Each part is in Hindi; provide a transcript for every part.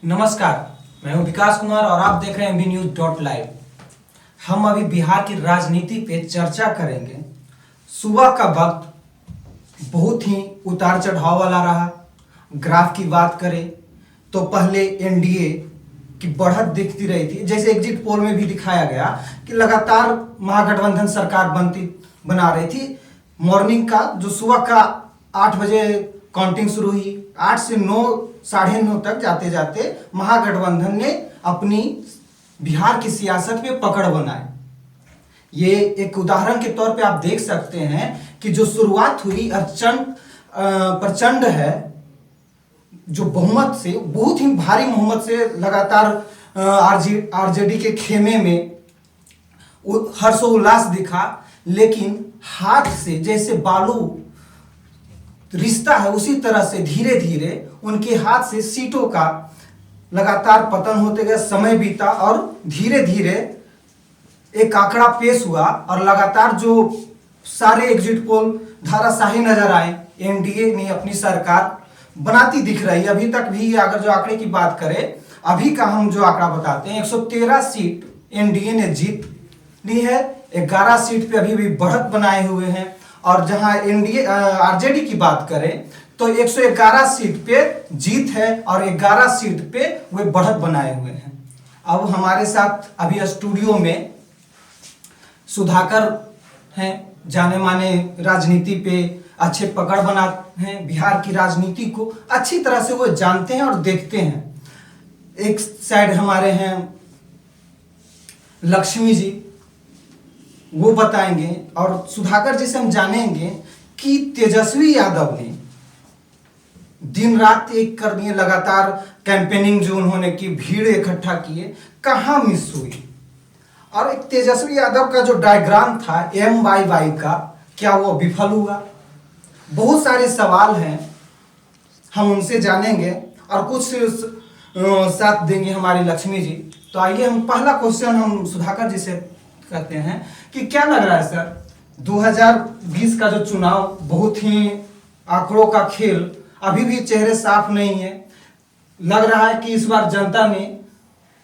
नमस्कार, मैं हूं विकास कुमार और आप देख रहे हैं bnews.live। हम अभी बिहार की राजनीति पे चर्चा करेंगे। सुबह का वक्त बहुत ही उतार चढ़ाव वाला रहा। ग्राफ की बात करें तो पहले एनडीए की बढ़त दिखती रही थी, जैसे एग्जिट पोल में भी दिखाया गया कि लगातार महागठबंधन सरकार बना रही थी। मॉर्निंग का जो सुबह का 8 बजे काउंटिंग शुरू हुई, 8 से 9 साढ़े 9 तक जाते जाते महागठबंधन ने अपनी बिहार की सियासत पे पकड़ बनाई। ये एक उदाहरण के तौर पे आप देख सकते हैं कि जो शुरुआत हुई प्रचंड है, जो बहुमत से, बहुत ही भारी बहुमत से लगातार आरजेडी के खेमे में हर्षोल्लास दिखा, लेकिन हाथ से जैसे बालू रिश्ता है उसी तरह से धीरे धीरे उनके हाथ से सीटों का लगातार पतन होते गया। समय बीता और धीरे धीरे एक आंकड़ा पेश हुआ और लगातार जो सारे एग्जिट पोल धाराशाही नजर आए। एनडीए ने अपनी सरकार बनाती दिख रही है। अभी तक भी अगर जो आंकड़े की बात करें, अभी का हम जो आंकड़ा बताते हैं, 113 सीट एनडीए ने जीत ली है। 11 सीट पे अभी भी बढ़त बनाए हुए हैं। और जहां एनडीए आरजेडी की बात करें तो 111 सीट पे जीत है और 11 सीट पे वे बढ़त बनाए हुए हैं। अब हमारे साथ अभी स्टूडियो में सुधाकर हैं, जाने माने राजनीति पे अच्छे पकड़ बनाते हैं, बिहार की राजनीति को अच्छी तरह से वो जानते हैं और देखते हैं। एक साइड हमारे हैं लक्ष्मी जी, वो बताएंगे, और सुधाकर जी से हम जानेंगे कि तेजस्वी यादव ने दिन रात एक कर दिए, लगातार कैंपेनिंग जो उन्होंने की, भीड़ इकट्ठा किए, कहां मिस हुई। और एक तेजस्वी यादव का जो डायग्राम था MYY का, क्या वो विफल हुआ। बहुत सारे सवाल हैं, हम उनसे जानेंगे और कुछ साथ देंगे हमारी लक्ष्मी जी। तो आइए हम पहला क्वेश्चन हम सुधाकर जी से करते हैं कि क्या लग रहा है सर, 2020 का जो चुनाव बहुत ही आंकड़ों का खेल, अभी भी चेहरे साफ नहीं है। लग रहा है कि इस बार जनता ने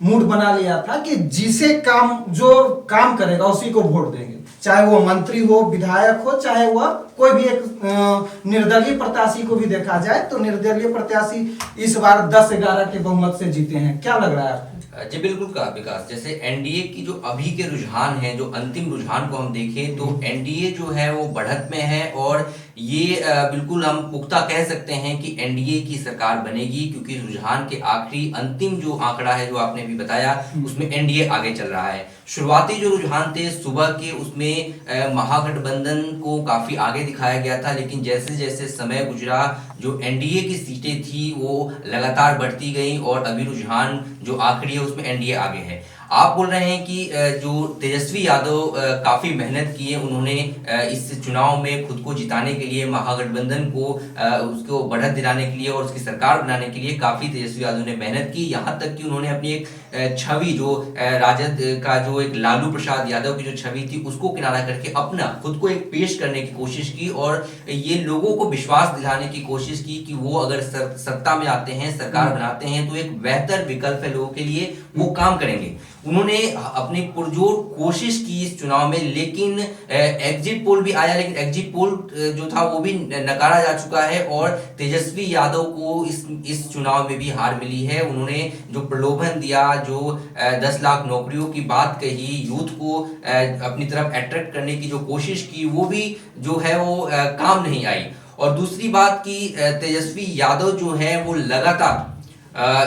मूड बना लिया था कि जिसे जो काम करेगा उसी को वोट देंगे, चाहे वो मंत्री हो, विधायक हो, चाहे वह कोई भी एक निर्दलीय प्रत्याशी को भी देखा जाए तो निर्दलीय प्रत्याशी इस बार 10-11 के बहुमत से जीते हैं। क्या लग रहा है आपको? जी बिल्कुल कहा विकास। जैसे एनडीए की जो अभी के रुझान हैं, जो अंतिम रुझान को हम देखें तो एनडीए जो है वो बढ़त में है और ये बिल्कुल हम पुख्ता कह सकते हैं कि एनडीए की सरकार बनेगी, क्योंकि रुझान के आखिरी अंतिम जो आंकड़ा है जो आपने भी बताया उसमें एनडीए आगे चल रहा है। शुरुआती जो रुझान थे सुबह के, उसमें महागठबंधन को काफी आगे दिखाया गया था, लेकिन जैसे जैसे समय गुजरा जो एनडीए की सीटें थी वो लगातार बढ़ती गई और अभी रुझान जो आखिरी है उसमें एनडीए आगे है। आप बोल रहे हैं कि जो तेजस्वी यादव काफी मेहनत की है, उन्होंने इस चुनाव में खुद को जिताने के लिए, महागठबंधन को उसको बढ़त दिलाने के लिए और उसकी सरकार बनाने के लिए काफी तेजस्वी यादव ने मेहनत की। यहाँ तक कि उन्होंने अपनी एक छवि जो राजद का जो एक लालू प्रसाद यादव की जो छवि थी उसको किनारा करके अपना खुद को एक पेश करने की कोशिश की और ये लोगों को विश्वास दिलाने की कोशिश की कि वो अगर सत्ता में आते हैं, सरकार बनाते हैं तो एक बेहतर विकल्प है लोगों के लिए, वो काम करेंगे। उन्होंने अपनी पुरजोर कोशिश की इस चुनाव में, लेकिन एग्जिट पोल भी आया, लेकिन एग्जिट पोल जो था वो भी नकारा जा चुका है और तेजस्वी यादव को इस चुनाव में भी हार मिली है। उन्होंने जो प्रलोभन दिया, जो 10 लाख नौकरियों की बात कही, यूथ को अपनी तरफ अट्रैक्ट करने की जो कोशिश की, वो भी जो है वो काम नहीं आई। और दूसरी बात की तेजस्वी यादव जो है वो लगातार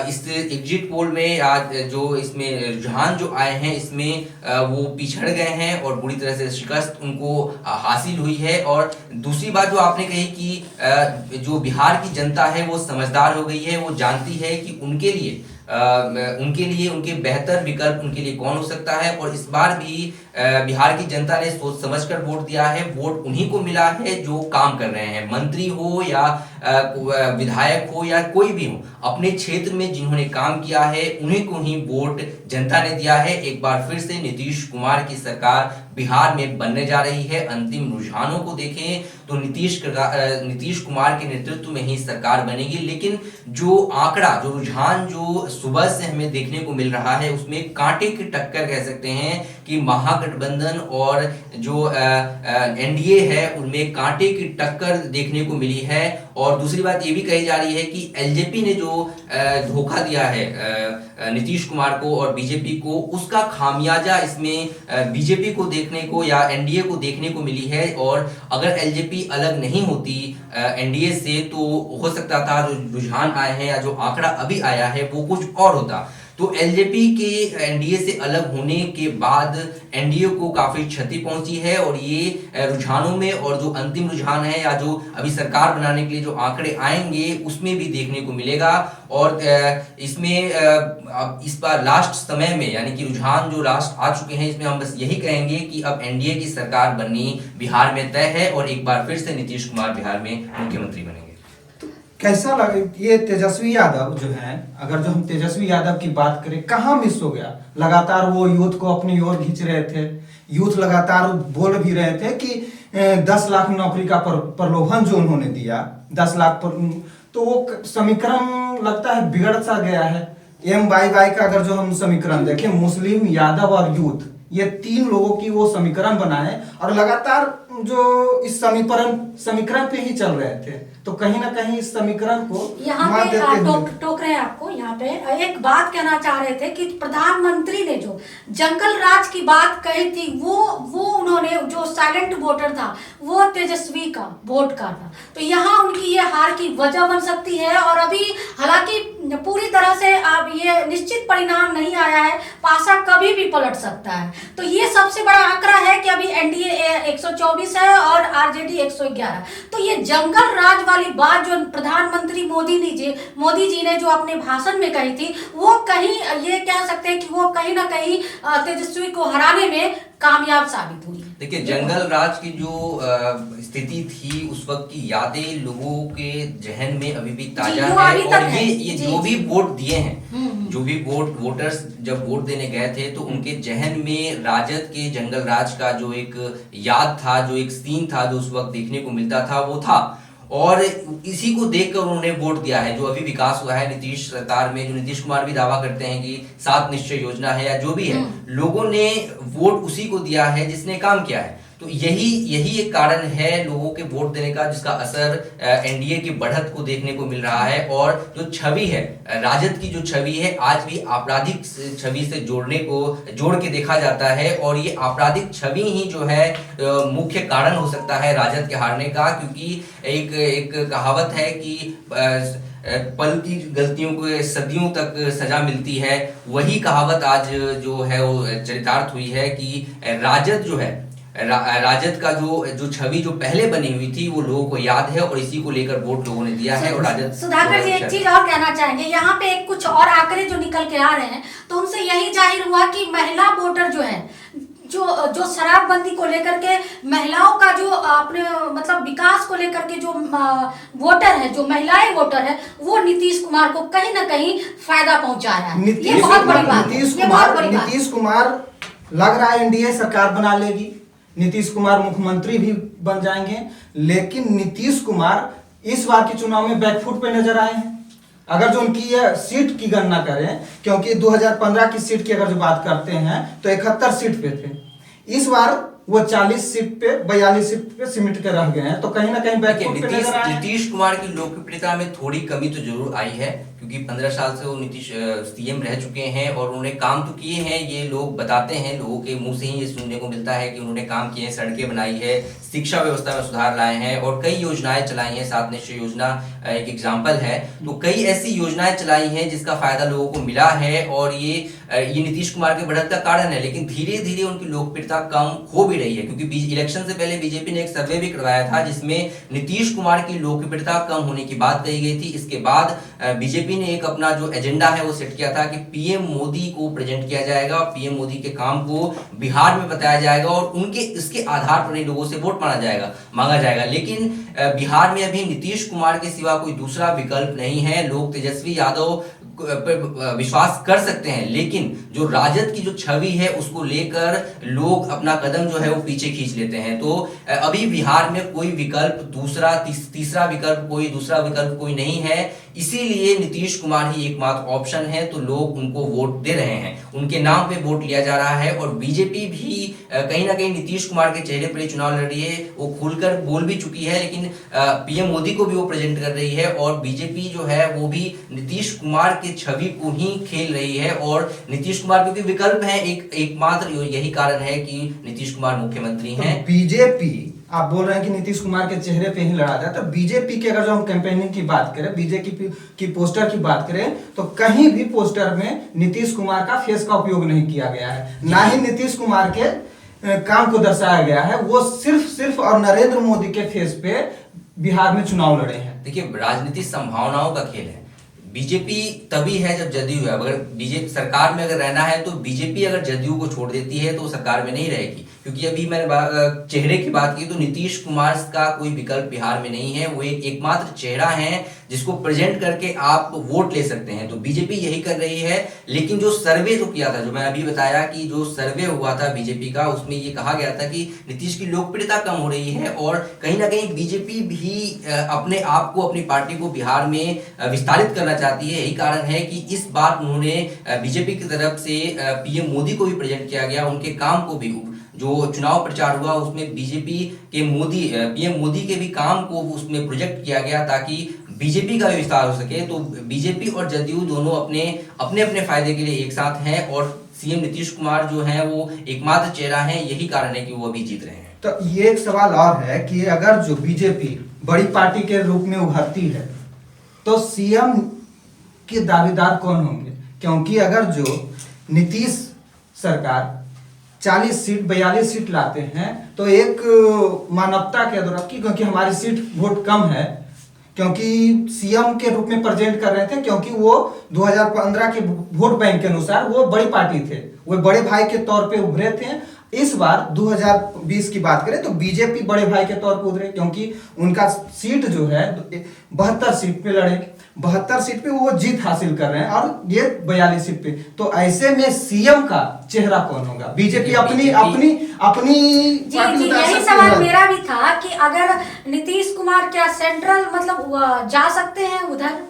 इस एग्जिट पोल में आज जो इसमें रुझान जो आए हैं इसमें वो पिछड़ गए हैं और बुरी तरह से शिकस्त उनको हासिल हुई है। और दूसरी बात जो आपने कही कि जो बिहार की जनता है वो समझदार हो गई है, वो जानती है कि उनके लिए उनके बेहतर विकल्प उनके लिए कौन हो सकता है। और इस बार भी बिहार की जनता ने सोच समझकर वोट दिया है। वोट उन्हीं को मिला है जो काम कर रहे हैं, मंत्री हो या विधायक हो या कोई भी हो, अपने क्षेत्र में जिन्होंने काम किया है उन्हीं को ही वोट जनता ने दिया है। एक बार फिर से नीतीश कुमार की सरकार बिहार में बनने जा रही है। अंतिम रुझानों को देखें तो नीतीश कुमार के नेतृत्व में ही सरकार बनेगी, लेकिन जो आंकड़ा, जो रुझान जो सुबह से हमें देखने को मिल रहा है उसमें कांटे की टक्कर कह सकते हैं कि महागठबंधन और जो एनडीए है उनमें कांटे की टक्कर देखने को मिली है। और दूसरी बात ये भी कही जा रही है कि एलजेपी ने जो धोखा दिया है नीतीश कुमार को और बीजेपी को, उसका खामियाजा इसमें बीजेपी को देखने को या एनडीए को देखने को मिली है। और अगर एलजेपी अलग नहीं होती एनडीए से तो हो सकता था जो रुझान आए हैं या जो आंकड़ा अभी आया है वो कुछ और होता। तो एलजेपी के एनडीए से अलग होने के बाद एनडीए को काफी क्षति पहुंची है और ये रुझानों में और जो अंतिम रुझान है या जो अभी सरकार बनाने के लिए जो आंकड़े आएंगे उसमें भी देखने को मिलेगा। और इसमें अब इस बार लास्ट समय में यानी कि रुझान जो लास्ट आ चुके हैं इसमें हम बस यही कहेंगे कि अब एनडीए की सरकार बननी बिहार में तय है और एक बार फिर से नीतीश कुमार बिहार में मुख्यमंत्री बनेंगे। कैसा लगे ये तेजस्वी यादव जो है, अगर जो हम तेजस्वी यादव की बात करें, कहाँ मिस हो गया? लगातार वो यूथ को अपनी ओर खींच रहे थे, यूथ लगातार बोल भी रहे थे कि 10 लाख नौकरी का प्रलोभन जो उन्होंने दिया, 10 लाख पर, तो वो समीकरण लगता है बिगड़ सा गया है। MYY का अगर जो हम समीकरण देखें, मुस्लिम, यादव और यूथ, ये 3 लोगों की वो समीकरण बनाए और लगातार जो इस समीकरण पे ही चल रहे थे, तो कहीं ना कहीं इस समीकरण को यहाँ पे टोक रहे हैं आपको। यहाँ पे एक बात कहना चाह रहे थे कि प्रधानमंत्री ने जो जंगल राज की बात कही थी वो उन्होंने, जो साइलेंट वोटर था वो तेजस्वी का वोट का था, तो यहाँ उनकी ये हार की वजह बन सकती है। और अभी हालांकि पूरी तरह से अब ये निश्चित परिणाम नहीं आया है, पासा कभी भी पलट सकता है। तो ये सबसे बड़ा आंकड़ा है कि अभी एनडीए 124 है और आरजेडी 111। तो ये जंगल राज वाली बात जो प्रधानमंत्री मोदी जी ने जो अपने भाषण में कही थी, वो कहीं ये कह सकते हैं कि वो कहीं ना कहीं तेजस्वी को हराने में कामयाब साबित हुई। देखिए, जंगल राज की जो स्थिति थी उस वक्त की यादें लोगों के जहन में अभी भी ताजा है। और ये जो भी वोट दिए हैं, जो भी वोटर्स जब वोट देने गए थे तो उनके जहन में राजद के जंगल राज का जो एक याद था, जो एक सीन था, जो उस वक्त देखने को मिलता था वो था। और इसी को देखकर उन्होंने वोट दिया है। जो अभी विकास हुआ है नीतीश सरकार में, जो नीतीश कुमार भी दावा करते हैं कि 7 निश्चय योजना है या जो भी है, लोगों ने वोट उसी को दिया है जिसने काम किया है। तो यही एक कारण है लोगों के वोट देने का, जिसका असर एनडीए की बढ़त को देखने को मिल रहा है। और जो छवि है, राजद की जो छवि है, आज भी आपराधिक छवि से जोड़ के देखा जाता है। और ये आपराधिक छवि ही जो है मुख्य कारण हो सकता है राजद के हारने का, क्योंकि एक कहावत है कि पल की गलतियों को सदियों तक सजा मिलती है। वही कहावत आज जो है वो चरितार्थ हुई है कि राजद जो है, राजद का जो छवि जो पहले बनी हुई थी वो लोगों को याद है और इसी को लेकर वोट लोगों ने दिया है। और राजद, सुधाकर जी, एक चीज और कहना चाहेंगे, यहाँ पे कुछ और आंकड़े जो निकल के आ रहे हैं तो उनसे यही जाहिर हुआ कि महिला वोटर जो है, जो शराबबंदी को लेकर के, महिलाओं का जो अपने मतलब विकास को लेकर के जो वोटर है, जो महिलाएं वोटर है, वो नीतीश कुमार को कहीं ना कहीं फायदा पहुंचा रहा है। ये बहुत बड़ी बात है। नीतीश कुमार लग रहा है एनडीए सरकार बना लेगी, नीतीश कुमार मुख्यमंत्री भी बन जाएंगे, लेकिन नीतीश कुमार इस बार के चुनाव में बैकफुट पे नजर आए हैं। अगर जो उनकी ये सीट की गणना करें, क्योंकि 2015 की सीट की अगर जो बात करते हैं तो 71 सीट पे थे, इस बार वो 40 सीट पे 42 सीट पे सिमट के रह गए हैं। तो कहीं ना कहीं बैकफुट पे नजर आए हैं। नीतीश कुमार की लोकप्रियता में थोड़ी कमी तो जरूर आई है, क्योंकि 15 साल से वो नीतीश सीएम रह चुके हैं और उन्होंने काम तो किए हैं। ये लोग बताते हैं, लोगों के मुंह से ही ये सुनने को मिलता है कि उन्होंने काम किए हैं, सड़कें बनाई है, शिक्षा व्यवस्था में सुधार लाए हैं और कई योजनाएं चलाई हैं। 7 निश्चय योजना एक एग्जाम्पल है। तो कई ऐसी योजनाएं चलाई हैं जिसका फायदा लोगों को मिला है और ये नीतीश कुमार के बढ़त का कारण है। लेकिन धीरे धीरे उनकी लोकप्रियता कम हो भी रही है, क्योंकि इलेक्शन से पहले बीजेपी ने एक सर्वे भी करवाया था जिसमें नीतीश कुमार की लोकप्रियता कम होने की बात कही गई थी। इसके बाद बीजेपी ने एक अपना जो एजेंडा है वो सेट किया था कि पीएम मोदी को प्रेजेंट किया जाएगा, पीएम मोदी के काम को बिहार में बताया जाएगा और उनके इसके आधार पर ही लोगों से वोट मांगा जाएगा। लेकिन बिहार में अभी नीतीश कुमार के सिवा कोई दूसरा विकल्प नहीं है। लोग तेजस्वी यादव पर विश्वास कर सकते हैं, लेकिन जो राजद की जो छवि है उसको लेकर लोग अपना कदम जो है वो पीछे खींच लेते हैं। तो अभी बिहार में कोई विकल्प दूसरा तीसरा विकल्प कोई नहीं है, इसीलिए नीतीश कुमार ही एकमात्र ऑप्शन है। तो लोग उनको वोट दे रहे हैं, उनके नाम पे वोट लिया जा रहा है। और बीजेपी भी कहीं ना कहीं नीतीश कुमार के चेहरे पर ही चुनाव लड़ रही है, वो खुलकर बोल भी चुकी है, लेकिन पीएम मोदी को भी वो प्रेजेंट कर रही है। और बीजेपी जो है वो भी नीतीश कुमार की छवि को ही खेल रही है। और नीतीश कुमार क्योंकि विकल्प है एकमात्र, यही कारण है कि नीतीश कुमार मुख्यमंत्री हैं। तो बीजेपी, आप बोल रहे हैं कि नीतीश कुमार के चेहरे पे ही लड़ा जाए, तो बीजेपी के अगर जो हम कैंपेनिंग की बात करें, बीजेपी की पोस्टर की बात करें, तो कहीं भी पोस्टर में नीतीश कुमार का फेस का उपयोग नहीं किया गया है, ना ही नीतीश कुमार के काम को दर्शाया गया है। वो सिर्फ और नरेंद्र मोदी के फेस पे बिहार में चुनाव लड़े हैं। देखिए, राजनीति संभावनाओं का खेल है। बीजेपी तभी है जब जदयू है। अगर बीजेपी सरकार में अगर रहना है तो बीजेपी अगर जदयू को छोड़ देती है तो सरकार में नहीं रहेगी। क्योंकि अभी मैंने चेहरे की बात की तो नीतीश कुमार का कोई विकल्प बिहार में नहीं है। वो एक एकमात्र चेहरा है जिसको प्रेजेंट करके आप वोट ले सकते हैं। तो बीजेपी यही कर रही है। लेकिन जो सर्वे जो किया था, जो मैं अभी बताया कि जो सर्वे हुआ था बीजेपी का, उसमें ये कहा गया था कि नीतीश की लोकप्रियता कम हो रही है और कहीं ना कहीं बीजेपी भी अपने आप को, अपनी पार्टी को बिहार में विस्तारित करना चाहती है। यही कारण है कि इस बार उन्होंने बीजेपी की तरफ से पीएम मोदी को भी प्रेजेंट किया गया, उनके काम को भी। जो चुनाव प्रचार हुआ उसमें बीजेपी के पीएम मोदी के भी काम को उसमें प्रोजेक्ट किया गया ताकि बीजेपी का भी विस्तार हो सके। तो बीजेपी और जदयू दोनों अपने फायदे के लिए एक साथ हैं और सीएम नीतीश कुमार जो है वो एकमात्र चेहरा है। यही कारण है कि वो अभी जीत रहे हैं। तो ये एक सवाल और है कि अगर जो बीजेपी बड़ी पार्टी के रूप में उभरती है तो सीएम के दावेदार कौन होंगे? क्योंकि अगर जो नीतीश सरकार 40 सीट 42 सीट लाते हैं तो एक मानवता के द्वारा, क्योंकि हमारी सीट वोट कम है, क्योंकि सीएम के रूप में प्रेजेंट कर रहे थे, क्योंकि वो 2015 के वोट बैंक के अनुसार वो बड़ी पार्टी थे, वो बड़े भाई के तौर पे उभरे थे। इस बार 2020 की बात करें तो बीजेपी बड़े भाई के तौर पर उभरे, क्योंकि उनका सीट जो है 72 सीट पे लड़े, 72 सीट पे वो जीत हासिल कर रहे हैं और ये 42 सीट पे। तो ऐसे में सीएम का चेहरा कौन होगा? बीजेपी अपनी जी, यही सवाल मेरा भी था कि अगर नीतीश कुमार क्या सेंट्रल मतलब जा सकते हैं उधर?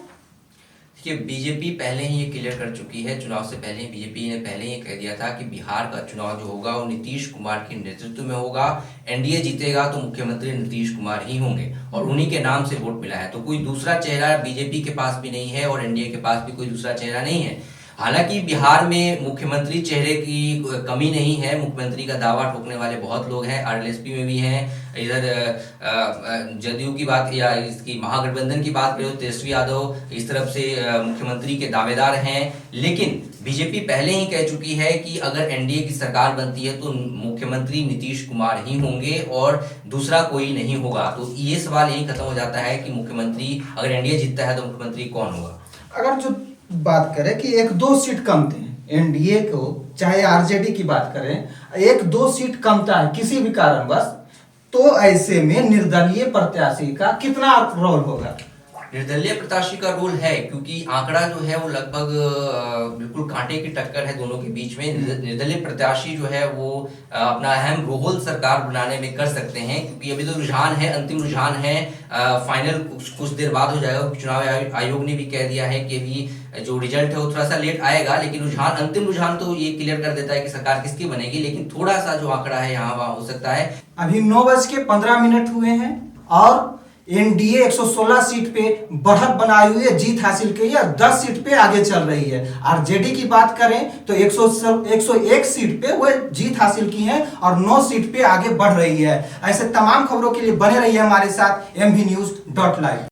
देखिए, बीजेपी पहले ही ये क्लियर कर चुकी है। चुनाव से पहले बीजेपी ने पहले ही कह दिया था कि बिहार का चुनाव जो होगा वो नीतीश कुमार के नेतृत्व में होगा। एनडीए जीतेगा तो मुख्यमंत्री नीतीश कुमार ही होंगे और उन्हीं के नाम से वोट मिला है। तो कोई दूसरा चेहरा बीजेपी के पास भी नहीं है और एनडीए के पास भी कोई दूसरा चेहरा नहीं है। हालांकि बिहार में मुख्यमंत्री चेहरे की कमी नहीं है, मुख्यमंत्री का दावा ठोकने वाले बहुत लोग हैं, आरएलएसपी में भी हैं। इधर जदयू की बात या इसकी महागठबंधन की बात करें तो तेजस्वी यादव इस तरफ से मुख्यमंत्री के दावेदार हैं। लेकिन बीजेपी पहले ही कह चुकी है कि अगर एनडीए की सरकार बनती है तो मुख्यमंत्री नीतीश कुमार ही होंगे और दूसरा कोई नहीं होगा। तो ये सवाल यही खत्म हो जाता है कि मुख्यमंत्री, अगर एनडीए जीतता है तो मुख्यमंत्री कौन होगा? अगर जो बात करें कि 1-2 सीट कम थे एनडीए को, चाहे आरजेडी की बात करें, 1-2 सीट कमता है किसी भी कारणवश, तो ऐसे में निर्दलीय प्रत्याशी का कितना रोल होगा? निर्दलीय प्रत्याशी का रोल है, क्योंकि आंकड़ा जो है वो लगभग बिल्कुल कांटे की टक्कर है दोनों के बीच में। निर्दलीय प्रत्याशी जो है वो अपना अहम रोल सरकार बनाने में कर सकते हैं, क्योंकि अभी तो रुझान है, अंतिम रुझान है, फाइनल कुछ देर बाद हो जाएगा। चुनाव आयोग ने भी कह दिया है कि अभी जो रिजल्ट है वो थोड़ा सा लेट आएगा, लेकिन अंतिम रुझान तो ये क्लियर कर देता है कि सरकार किसकी बनेगी। लेकिन थोड़ा सा जो आंकड़ा है यहाँ वहाँ हो सकता है। अभी 9:15 हुए हैं और एनडीए 116 सीट पे बढ़त बनाई हुई है, जीत हासिल की है, 10 सीट पे आगे चल रही है। आरजेडी की बात करें तो 101 सीट पे वो जीत हासिल की है और 9 सीट पे आगे बढ़ रही है। ऐसे तमाम खबरों के लिए बने रहिए हमारे साथ MVNews.live।